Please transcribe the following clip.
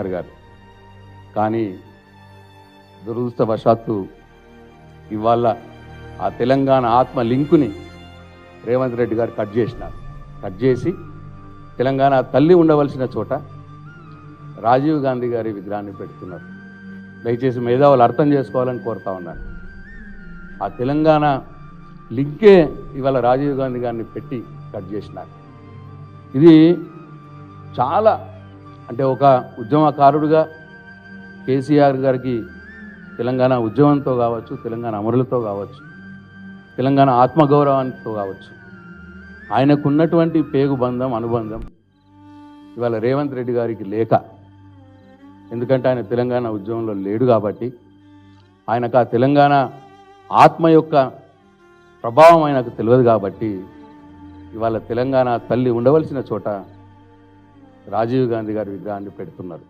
గారు. కానీ దురదృష్టవశాత్తు ఇవాళ ఆ తెలంగాణ ఆత్మ లింకుని రేవంత్ రెడ్డి గారు కట్ చేసి తెలంగాణ తల్లి ఉండవలసిన చోట రాజీవ్ గాంధీ గారి విగ్రహాన్ని పెడుతున్నారు. దయచేసి మేధావులు అర్థం చేసుకోవాలని కోరుతా ఉన్నాను. ఆ తెలంగాణ లింకే ఇవాళ రాజీవ్ గాంధీ గారిని పెట్టి కట్ చేసినారు. ఇది చాలా అంటే ఒక ఉద్యమకారుడుగా కేసీఆర్ గారికి తెలంగాణ ఉద్యమంతో కావచ్చు, తెలంగాణ అమరులతో కావచ్చు, తెలంగాణ ఆత్మగౌరవంతో కావచ్చు, ఆయనకున్నటువంటి పేగు బంధం అనుబంధం ఇవాళ రేవంత్ రెడ్డి గారికి లేక, ఎందుకంటే ఆయన తెలంగాణ ఉద్యమంలో లేడు కాబట్టి, ఆయనకు ఆ తెలంగాణ ఆత్మ యొక్క ప్రభావం ఆయనకు తెలియదు కాబట్టి ఇవాళ తెలంగాణ తల్లి ఉండవలసిన చోట రాజీవ్ గాంధీ గారి విగ్రహాన్ని పెడుతున్నారు.